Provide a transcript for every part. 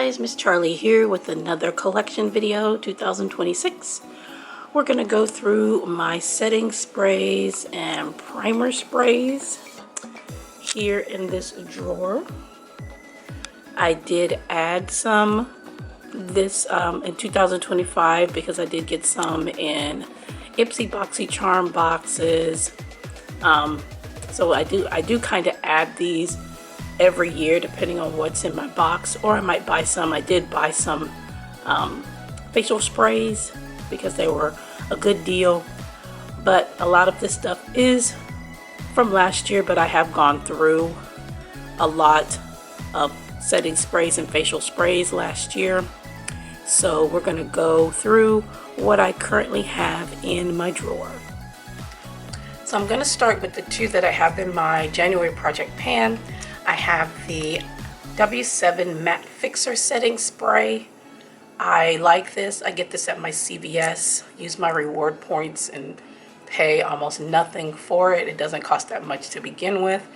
guys, Miss Charlie here with another collection video 2026. We're going to go through my setting sprays and primer sprays here in this drawer. I did add some this in 2025 because I did get some in Ipsy Boxy Charm boxes. So I do kind of add these every year depending on what's in my box, or I might buy some. I did buy some facial sprays because they were a good deal, but a lot of this stuff is from last year, but I have gone through a lot of setting sprays and facial sprays last year, so we're going to go through what I currently have in my drawer. So I'm going to start with the two that I have in my January project pan. I have the W7 Matte Fixer Setting Spray. I like this. I get this at my CVS, use my reward points and pay almost nothing for it. It doesn't cost that much to begin with.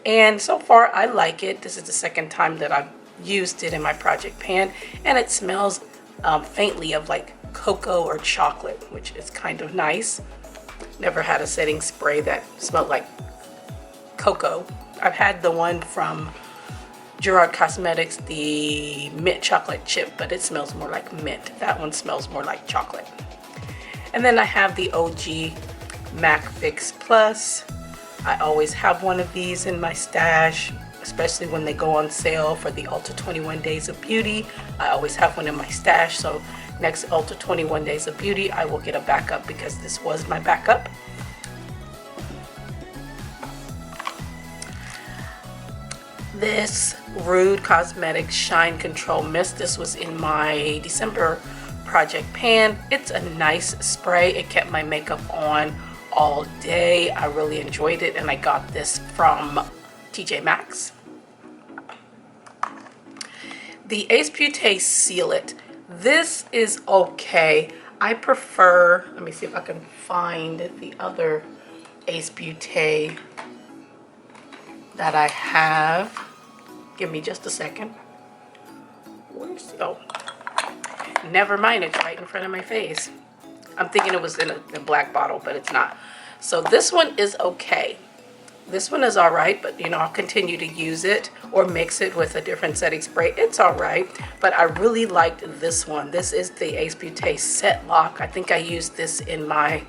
And so far I like it. This is the second time that I've used it in my project pan, and it smells faintly of like cocoa or chocolate, which is kind of nice. Never had a setting spray that smelled like cocoa. I've had the one from Gerard Cosmetics, the mint chocolate chip, but it smells more like mint. That one smells more like chocolate. And then I have the OG MAC Fix Plus. I always have one of these in my stash, especially when they go on sale for the Ulta 21 Days of Beauty. I always have one in my stash, so next Ulta 21 Days of Beauty, I will get a backup because this was my backup. This Rude Cosmetics Shine Control Mist, this was in my December project pan. It's a nice spray. It kept my makeup on all day. I really enjoyed it, and I got this from TJ Maxx. The Ace Beauté Seal It. This is okay. I prefer, let me see if I can find the other Ace Beauté that I have. Give me just a second. Where's, oh, never mind, it's right in front of my face. I'm thinking it was in a black bottle, but it's not. So this one is okay. This one is all right, but you know, I'll continue to use it or mix it with a different setting spray. It's all right, but I really liked this one. This is the Ace Beauté Set Lock. I think I used this in my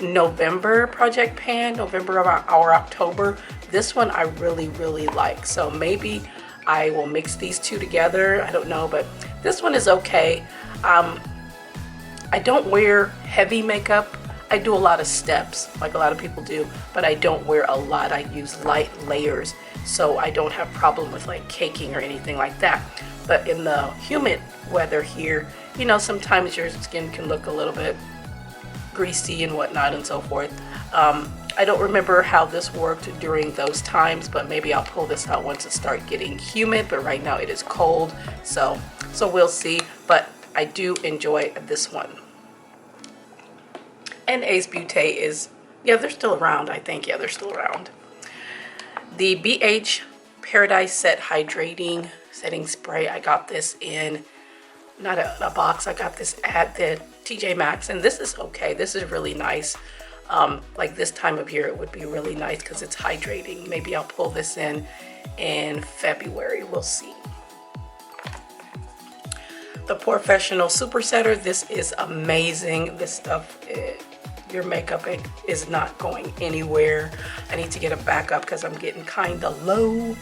November project pan, November or October. This one I really like, so maybe I will mix these two together. I don't know, but this one is okay. I don't wear heavy makeup. I do a lot of steps like a lot of people do, but I don't wear a lot. I use light layers, so I don't have problem with like caking or anything like that. But in the humid weather here, you know, sometimes your skin can look a little bit greasy and whatnot and so forth. I don't remember how this worked during those times, but maybe I'll pull this out once it starts getting humid, but right now it is cold, so we'll see. But I do enjoy this one. And Ace Beauté is, yeah, they're still around, I think. Yeah, they're still around. The BH Paradise Set Hydrating Setting Spray, I got this in, not a box, I got this at the TJ Maxx, and this is okay. This is really nice. Like this time of year, it would be really nice because it's hydrating. Maybe I'll pull this in February. We'll see. The Professional Super Setter. This is amazing. This stuff, your makeup is not going anywhere. I need to get a backup because I'm getting kind of low.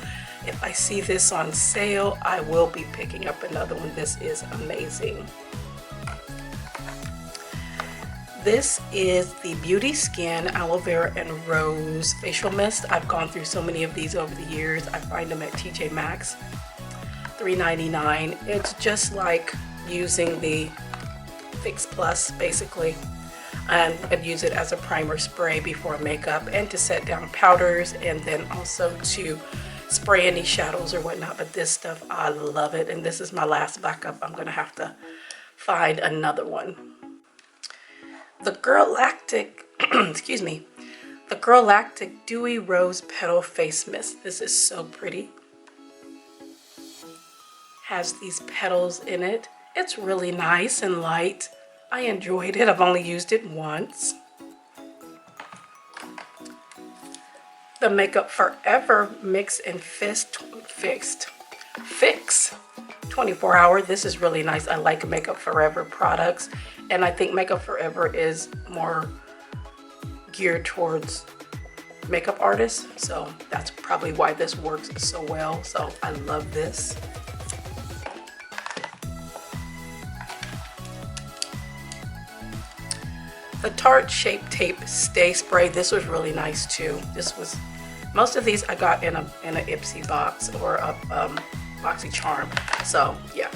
If I see this on sale, I will be picking up another one. This is amazing. This is the Beauty Skin Aloe Vera and Rose Facial Mist. I've gone through so many of these over the years. I find them at TJ Maxx, $3.99. It's just like using the Fix Plus, basically. And I'd use it as a primer spray before makeup and to set down powders, and then also to spray any shadows or whatnot. But this stuff, I love it. And this is my last backup. I'm going to have to find another one. The Galactic, excuse me, the Galactic Dewy Rose Petal Face Mist. This is so pretty. Has these petals in it. It's really nice and light. I enjoyed it. I've only used it once. The Makeup Forever Mix and Fix 24 hour. This is really nice. I like Makeup Forever products, and I think Makeup Forever is more geared towards makeup artists, so that's probably why this works so well. So I love this. The Tarte Shape Tape Stay Spray. This was really nice too. This was, most of these I got in a Ipsy box or a BoxyCharm. So yeah,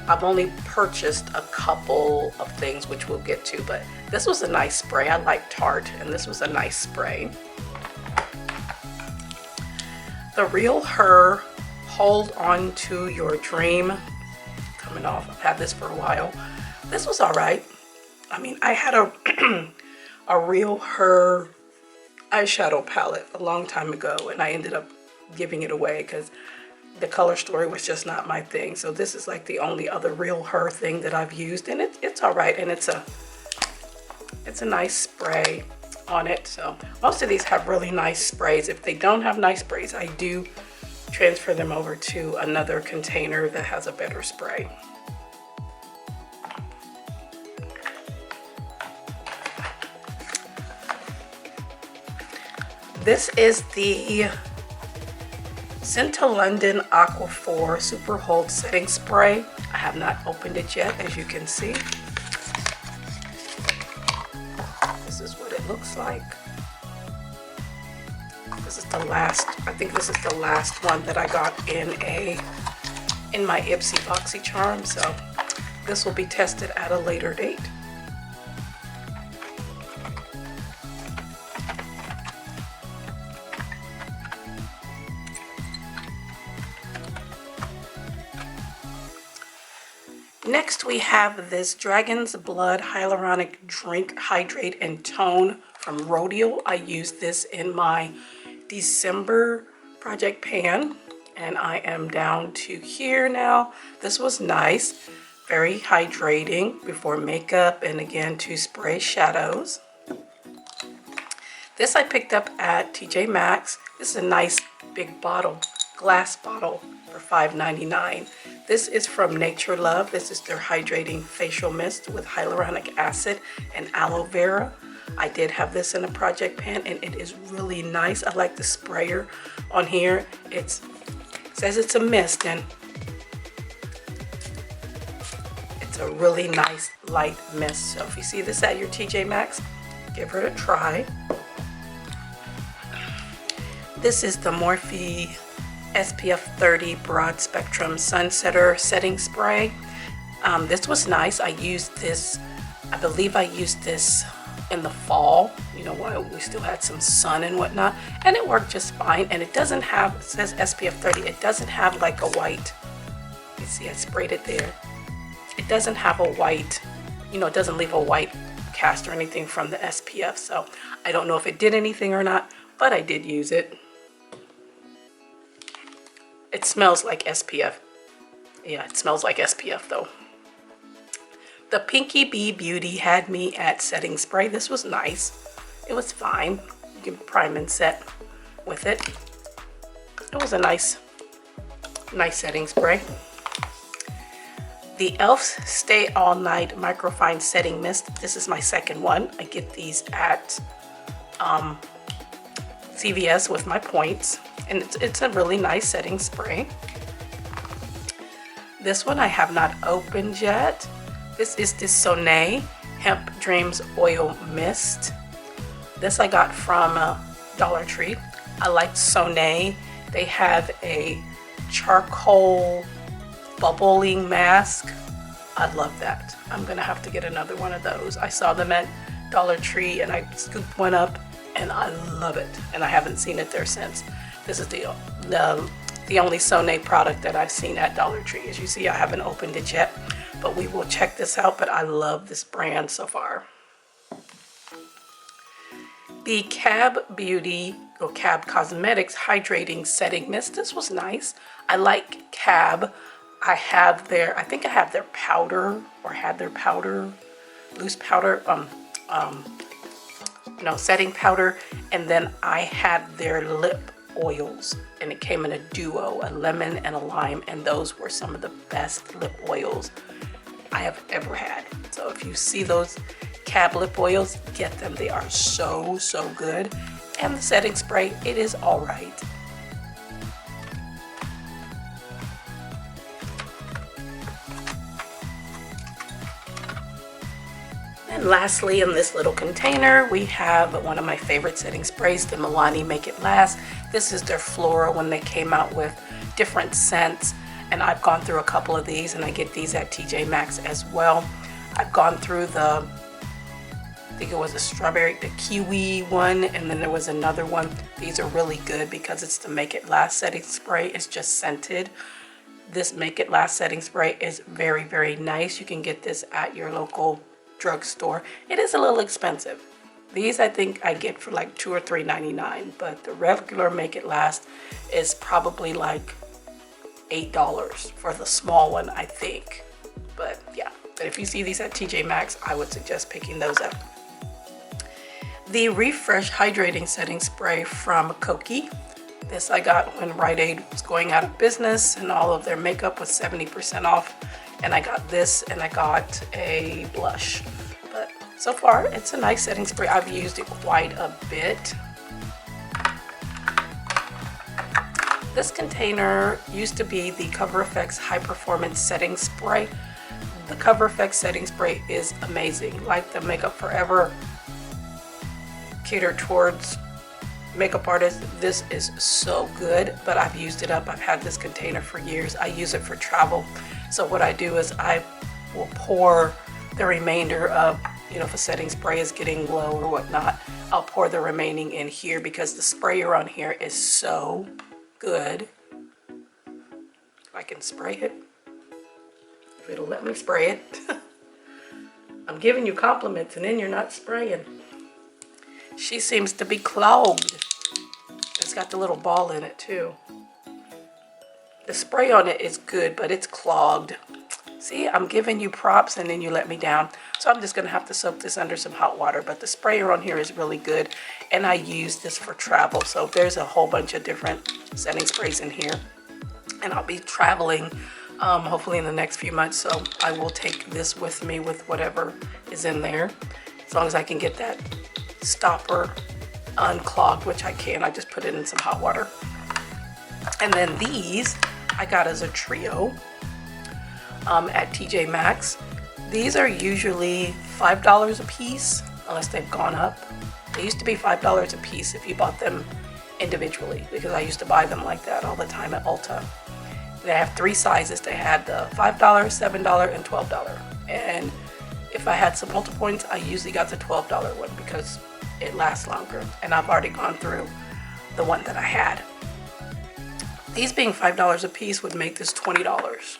I've only purchased a couple of things which we'll get to, but this was a nice spray. I like Tarte, and this was a nice spray. The Real Her Hold On To Your Dream. Coming off, I've had this for a while. This was all right. I mean, I had a Real Her eyeshadow palette a long time ago, and I ended up giving it away because the color story was just not my thing. So this is like the only other Real Her thing that I've used, and it's all right, and it's a nice spray on it. So most of these have really nice sprays. If they don't have nice sprays, I do transfer them over to another container that has a better spray. This is the Scented London Aqua 4 Super Hold Setting Spray. I have not opened it yet, as you can see. This is what it looks like. This is the last, I think this is the last one that I got in my Ipsy BoxyCharm, so this will be tested at a later date. Next we have this Dragon's Blood Hyaluronic Drink Hydrate and Tone from Rodial. I used this in my December project pan, and I am down to here now. This was nice, very hydrating before makeup, and again to spray shadows. This I picked up at TJ Maxx. This is a nice big bottle, glass bottle for $5.99. This is from Nature Love. This is their hydrating facial mist with hyaluronic acid and aloe vera. I did have this in a project pan, and it is really nice. I like the sprayer on here. It says it's a mist, and it's a really nice light mist. So if you see this at your TJ Maxx, give it a try. This is the Morphe SPF 30 Broad Spectrum Sunsetter Setting Spray. This was nice. I used this, I believe I used this in the fall, you know, while we still had some sun and whatnot, and it worked just fine. And it doesn't have, it says SPF 30, it doesn't have like a white, you see I sprayed it there. It doesn't have a white, you know, it doesn't leave a white cast or anything from the SPF, so I don't know if it did anything or not, but I did use it. It smells like SPF. Yeah, it smells like SPF though. The Pinky Bee Beauty had me at setting spray. This was nice. It was fine. You can prime and set with it. It was a nice setting spray. The e.l.f. Stay All Night Microfine Setting Mist. This is my second one. I get these at CVS with my points, and it's a really nice setting spray. This one I have not opened yet. This is the Sonae Hemp Dreams Oil Mist. This I got from Dollar Tree. I like Sonae. They have a charcoal bubbling mask. I love that. I'm gonna have to get another one of those. I saw them at Dollar Tree and I scooped one up, and I love it, and I haven't seen it there since. This is the only Sonae product that I've seen at Dollar Tree. As you see, I haven't opened it yet, but we will check this out. But I love this brand so far. The Cab Beauty or Cab Cosmetics Hydrating Setting Mist. This was nice. I like Cab. I think I have their powder, or had their powder, loose powder, setting powder, and then I had their lip oils, and it came in a duo, a lemon and a lime, and those were some of the best lip oils I have ever had. So if you see those cab lip oils, get them. They are so good. And the setting spray, it is all right. And lastly, in this little container, we have one of my favorite setting sprays, the Milani Make It Last. This is their Flora when they came out with different scents. And I've gone through a couple of these, and I get these at TJ Maxx as well. I've gone through I think it was a strawberry, the kiwi one, and then there was another one. These are really good because it's the Make It Last setting spray. It's just scented. This Make It Last setting spray is very nice. You can get this at your local drugstore. It is a little expensive. These I think I get for like $2 or $3.99, but the regular Make It Last is probably like $8 for the small one, I think. But yeah, but if you see these at TJ Maxx, I would suggest picking those up. The Refresh Hydrating Setting Spray from Koki. This I got when Rite Aid was going out of business and all of their makeup was 70% off. And I got this, and I got a blush. But so far, it's a nice setting spray. I've used it quite a bit. This container used to be the Cover FX High Performance Setting Spray. The Cover FX Setting Spray is amazing. Like the Makeup Forever, catered towards makeup artists, this is so good, but I've used it up. I've had this container for years. I use it for travel. So what I do is I will pour the remainder of, if a setting spray is getting low or whatnot, I'll pour the remaining in here because the sprayer on here is so good. If I can spray it, if it'll let me spray it. I'm giving you compliments and then you're not spraying. She seems to be clogged. It's got the little ball in it too. The spray on it is good, but it's clogged. See, I'm giving you props and then you let me down. So I'm just gonna have to soak this under some hot water, but the sprayer on here is really good. And I use this for travel. So there's a whole bunch of different setting sprays in here. And I'll be traveling hopefully in the next few months. So I will take this with me with whatever is in there. As long as I can get that stopper unclogged, which I can. I just put it in some hot water. And then these I got as a trio at TJ Maxx. These are usually $5 a piece, unless they've gone up. They used to be $5 a piece if you bought them individually, because I used to buy them like that all the time at Ulta. They have 3 sizes. They had the $5, $7, and $12. And if I had some multiple points, I usually got the $12 one because it lasts longer. And I've already gone through the one that I had. These being $5 a piece would make this $20.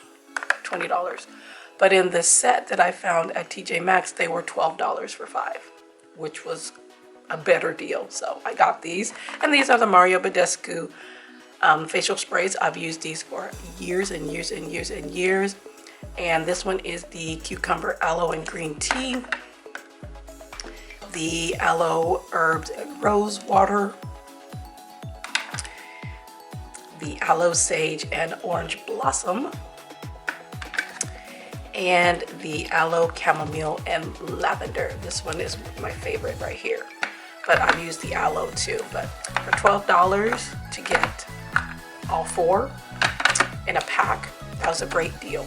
But in the set that I found at TJ Maxx, they were $12 for 5, which was a better deal. So I got these. And these are the Mario Badescu facial sprays. I've used these for years and years and years and years. And this one is the cucumber, aloe, and green tea. The aloe, herbs, and rose water. The aloe, sage, and orange blossom. And the aloe, chamomile, and lavender. This one is my favorite right here. But I've used the aloe too. But for $12 to get all 4 in a pack, that was a great deal.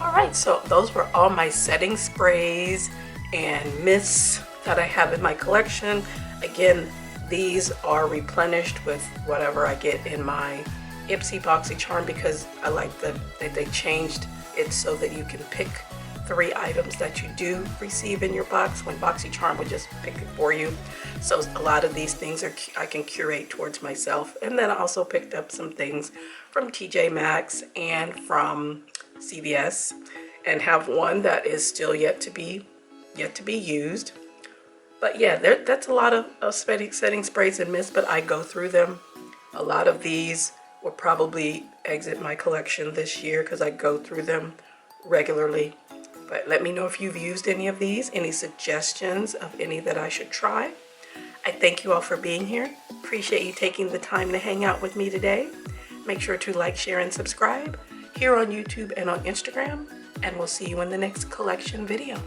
Alright, so those were all my setting sprays and mists that I have in my collection. Again, these are replenished with whatever I get in my Ipsy BoxyCharm, because I like that they changed it so that you can pick 3 items that you do receive in your box, when BoxyCharm would just pick it for you. So a lot of these things I can curate towards myself. And then I also picked up some things from TJ Maxx and from CVS, and have one that is still yet to be used. But yeah, that's a lot of setting sprays and mists, but I go through them. A lot of these will probably exit my collection this year because I go through them regularly. But let me know if you've used any of these, any suggestions of any that I should try. I thank you all for being here. Appreciate you taking the time to hang out with me today. Make sure to like, share, and subscribe here on YouTube and on Instagram, and we'll see you in the next collection video.